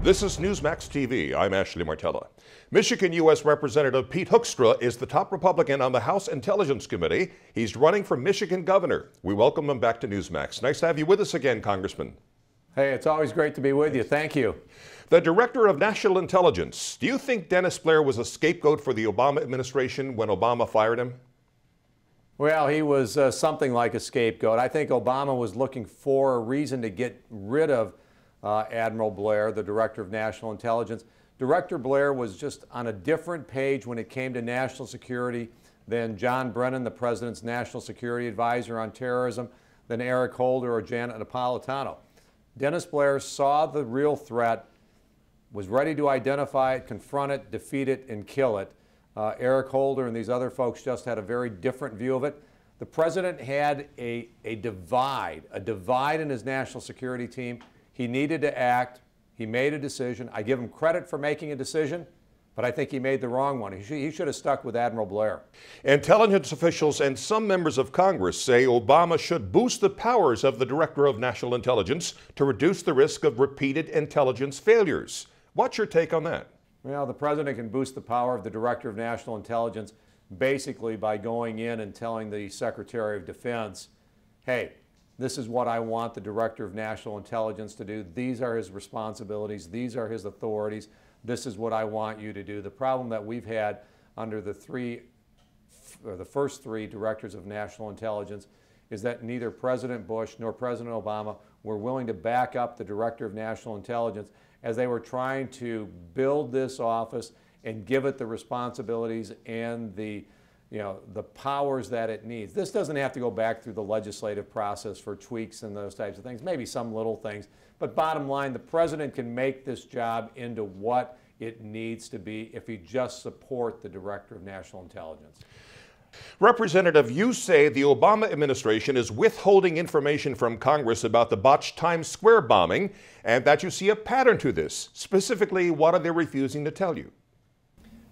This is Newsmax TV. I'm Ashley Martella. Michigan U.S. Representative Pete Hoekstra is the top Republican on the House Intelligence Committee. He's running for Michigan governor. We welcome him back to Newsmax. Nice to have you with us again, Congressman. Hey, it's always great to be with you. Thank you. The Director of National Intelligence. Do you think Dennis Blair was a scapegoat for the Obama administration when Obama fired him? Well, he was something like a scapegoat. I think Obama was looking for a reason to get rid of Admiral Blair, the Director of National Intelligence. Director Blair was just on a different page when it came to national security than John Brennan, the President's National Security Advisor on terrorism, than Eric Holder or Janet Napolitano. Dennis Blair saw the real threat, was ready to identify it, confront it, defeat it, and kill it. Eric Holder and these other folks just had a very different view of it. The President had a divide in his national security team. He needed to act. He made a decision. I give him credit for making a decision, but I think he made the wrong one. He should have stuck with Admiral Blair. Intelligence officials and some members of Congress say Obama should boost the powers of the Director of National Intelligence to reduce the risk of repeated intelligence failures. What's your take on that? Well, the President can boost the power of the Director of National Intelligence basically by going in and telling the Secretary of Defense, hey, this is what I want the Director of National Intelligence to do. These are his responsibilities. These are his authorities. This is what I want you to do. The problem that we've had under the first three Directors of National Intelligence is that neither President Bush nor President Obama were willing to back up the Director of National Intelligence as they were trying to build this office and give it the responsibilities and the powers that it needs. This doesn't have to go back through the legislative process for tweaks and those types of things, maybe some little things. But bottom line, the President can make this job into what it needs to be if he just support the Director of National Intelligence. Representative, you say the Obama administration is withholding information from Congress about the botched Times Square bombing and that you see a pattern to this. Specifically, what are they refusing to tell you?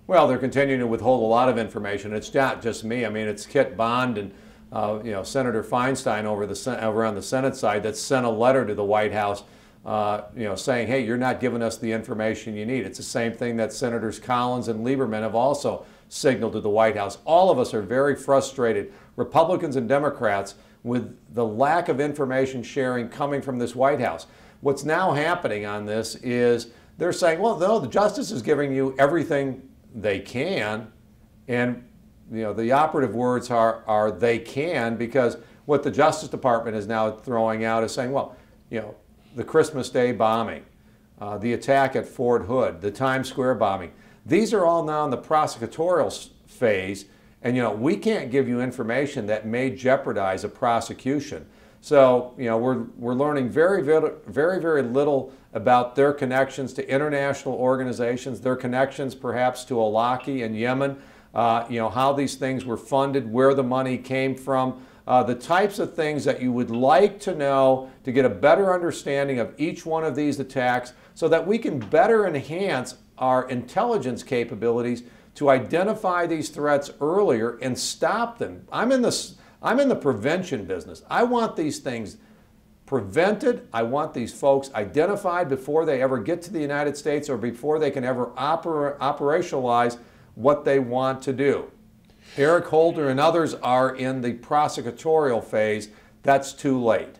Well, they're continuing to withhold a lot of information. It's not just me. I mean, it's Kit Bond and Senator Feinstein over on the Senate side that sent a letter to the White House saying, hey, you're not giving us the information you need. It's the same thing that Senators Collins and Lieberman have also signaled to the White House. All of us are very frustrated, Republicans and Democrats, with the lack of information sharing coming from this White House. What's now happening on this is they're saying, well, no, the Justice is giving you everything they can, and the operative words are they can, because what the Justice Department is now throwing out is saying, well, the Christmas Day bombing, the attack at Fort Hood, the Times Square bombing, these are all now in the prosecutorial phase, and we can't give you information that may jeopardize a prosecution. So we're learning very, very little about their connections to international organizations, their connections perhaps to al-Awlaki in Yemen, how these things were funded, where the money came from, the types of things that you would like to know to get a better understanding of each one of these attacks so that we can better enhance our intelligence capabilities to identify these threats earlier and stop them. I'm in the prevention business. I want these things prevented. I want these folks identified before they ever get to the United States or before they can ever operationalize what they want to do. Eric Holder and others are in the prosecutorial phase. That's too late.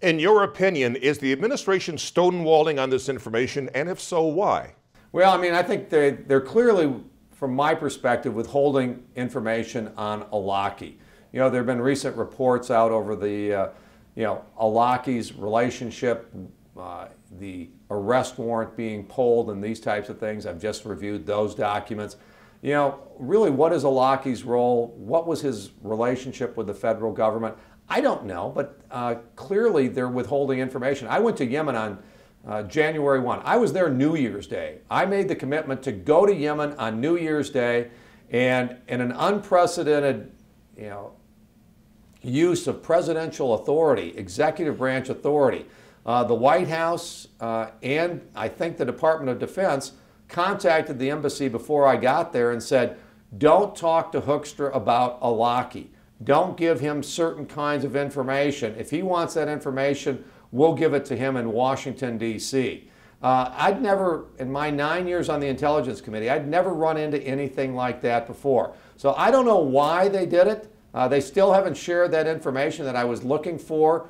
In your opinion, is the administration stonewalling on this information, and if so, why? Well, I mean, I think they're clearly, from my perspective, withholding information on al-Awlaki. There have been recent reports out over the, al-Awlaki's relationship, the arrest warrant being pulled and these types of things. I've just reviewed those documents. Really, what is al-Awlaki's role? What was his relationship with the federal government? I don't know, but clearly they're withholding information. I went to Yemen on January 1. I was there New Year's Day. I made the commitment to go to Yemen on New Year's Day, and in an unprecedented, use of presidential authority, executive branch authority, the White House and I think the Department of Defense contacted the embassy before I got there and said, don't talk to Hoekstra about al-Awlaki. Don't give him certain kinds of information. If he wants that information, we'll give it to him in Washington, D.C. I'd never, in my 9 years on the Intelligence Committee, I'd never run into anything like that before. So I don't know why they did it. They still haven't shared that information that I was looking for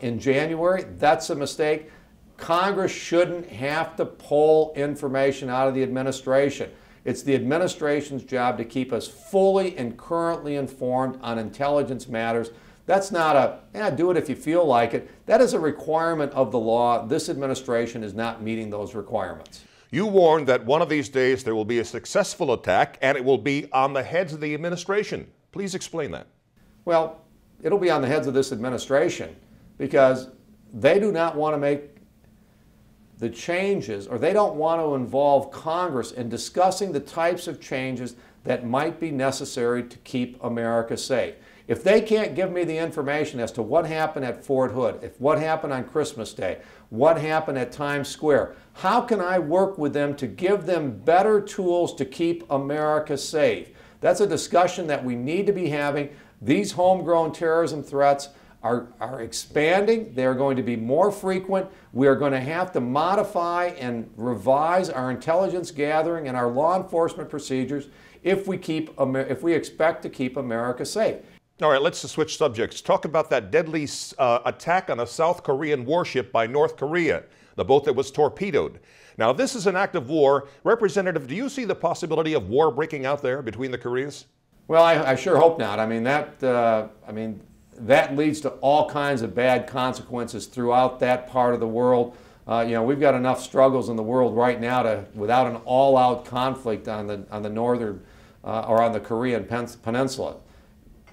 in January. That's a mistake. Congress shouldn't have to pull information out of the administration. It's the administration's job to keep us fully and currently informed on intelligence matters. That's not a, do it if you feel like it. That is a requirement of the law. This administration is not meeting those requirements. You warned that one of these days there will be a successful attack and it will be on the heads of the administration. Please explain that. Well, it'll be on the heads of this administration because they do not want to make the changes, or they don't want to involve Congress in discussing the types of changes that might be necessary to keep America safe. If they can't give me the information as to what happened at Fort Hood, if what happened on Christmas Day, what happened at Times Square, how can I work with them to give them better tools to keep America safe? That's a discussion that we need to be having. These homegrown terrorism threats are expanding. They're going to be more frequent. We are going to have to modify and revise our intelligence gathering and our law enforcement procedures if we expect to keep America safe. All right, let's switch subjects. Talk about that deadly attack on a South Korean warship by North Korea, the boat that was torpedoed. Now, this is an act of war. Representative, do you see the possibility of war breaking out there between the Koreas? Well, I sure hope not. I mean, that leads to all kinds of bad consequences throughout that part of the world. We've got enough struggles in the world right now without an all-out conflict on the northern or on the Korean peninsula.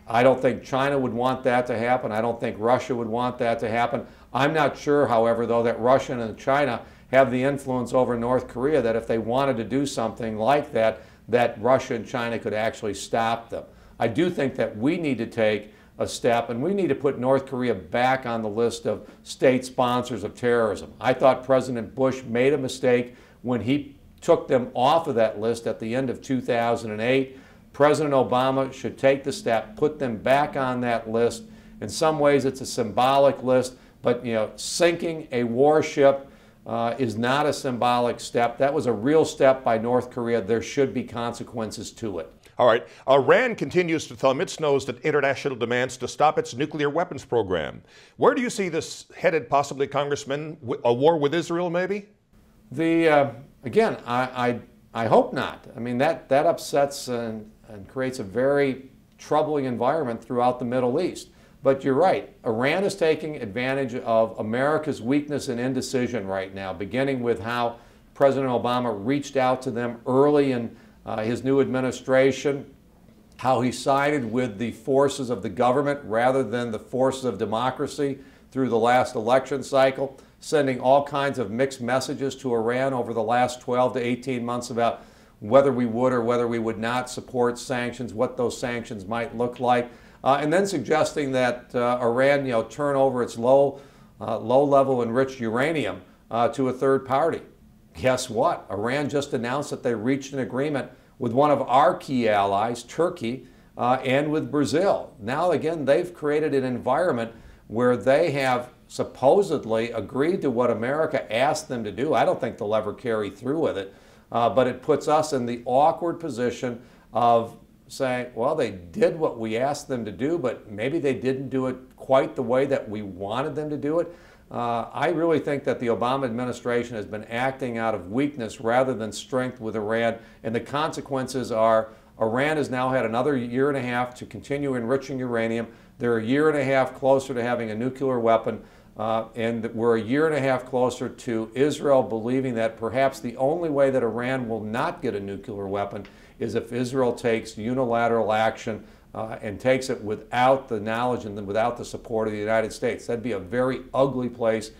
I don't think China would want that to happen. I don't think Russia would want that to happen. I'm not sure, however, though, that Russia and China have the influence over North Korea that if they wanted to do something like that, that Russia and China could actually stop them. I do think that we need to take a step, and we need to put North Korea back on the list of state sponsors of terrorism. I thought President Bush made a mistake when he took them off of that list at the end of 2008. President Obama should take the step, put them back on that list. In some ways, it's a symbolic list, but sinking a warship is not a symbolic step. That was a real step by North Korea. There should be consequences to it. All right. Iran continues to thumb its nose at international demands to stop its nuclear weapons program. Where do you see this headed, possibly, Congressman? A war with Israel, maybe? Again, I hope not. I mean, that upsets and creates a very troubling environment throughout the Middle East. But you're right. Iran is taking advantage of America's weakness and indecision right now, beginning with how President Obama reached out to them early in his new administration, how he sided with the forces of the government rather than the forces of democracy through the last election cycle, sending all kinds of mixed messages to Iran over the last 12 to 18 months about whether we would or whether we would not support sanctions, what those sanctions might look like, and then suggesting that Iran, turn over its low-level enriched uranium to a third party. Guess what? Iran just announced that they reached an agreement with one of our key allies, Turkey, and with Brazil. Now, again, they've created an environment where they have supposedly agreed to what America asked them to do. I don't think they'll ever carry through with it, but it puts us in the awkward position of saying, well, they did what we asked them to do, but maybe they didn't do it quite the way that we wanted them to do it. I really think that the Obama administration has been acting out of weakness rather than strength with Iran, and the consequences are Iran has now had another year and a half to continue enriching uranium. They're a year and a half closer to having a nuclear weapon, and we're a year and a half closer to Israel believing that perhaps the only way that Iran will not get a nuclear weapon is if Israel takes unilateral action and takes it without the knowledge and without the support of the United States. That'd be a very ugly place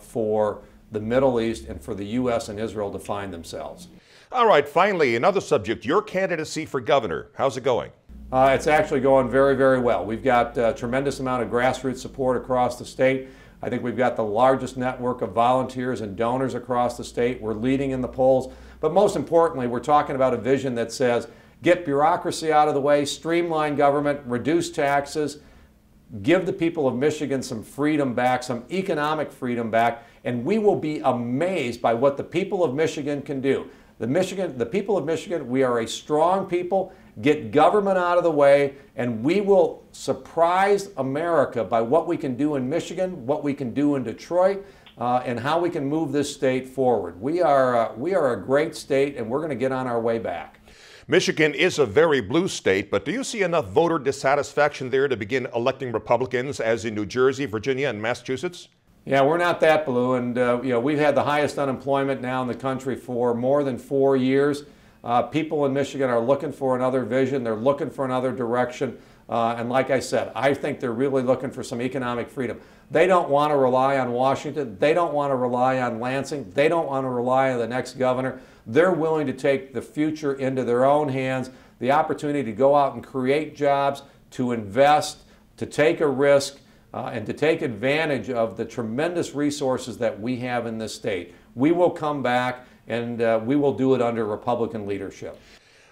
for the Middle East and for the U.S. and Israel to find themselves. All right, finally, another subject, your candidacy for governor. How's it going? It's actually going very, very well. We've got a tremendous amount of grassroots support across the state. I think we've got the largest network of volunteers and donors across the state. We're leading in the polls. But most importantly, we're talking about a vision that says, get bureaucracy out of the way, streamline government, reduce taxes, give the people of Michigan some freedom back, some economic freedom back, and we will be amazed by what the people of Michigan can do. The people of Michigan, we are a strong people. Get government out of the way, and we will surprise America by what we can do in Michigan, what we can do in Detroit, and how we can move this state forward. We are a great state, and we're going to get on our way back. Michigan is a very blue state, but do you see enough voter dissatisfaction there to begin electing Republicans as in New Jersey, Virginia, and Massachusetts? Yeah, we're not that blue, and we've had the highest unemployment now in the country for more than 4 years. People in Michigan are looking for another vision. They're looking for another direction. And like I said, I think they're really looking for some economic freedom. They don't want to rely on Washington. They don't want to rely on Lansing. They don't want to rely on the next governor. They're willing to take the future into their own hands, the opportunity to go out and create jobs, to invest, to take a risk, and to take advantage of the tremendous resources that we have in this state. We will come back, and we will do it under Republican leadership.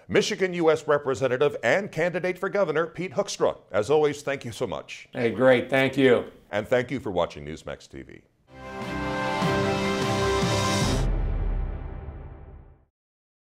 Michigan U.S. Representative and candidate for governor, Pete Hoekstra. As always, thank you so much. Hey, great. Thank you. And thank you for watching Newsmax TV.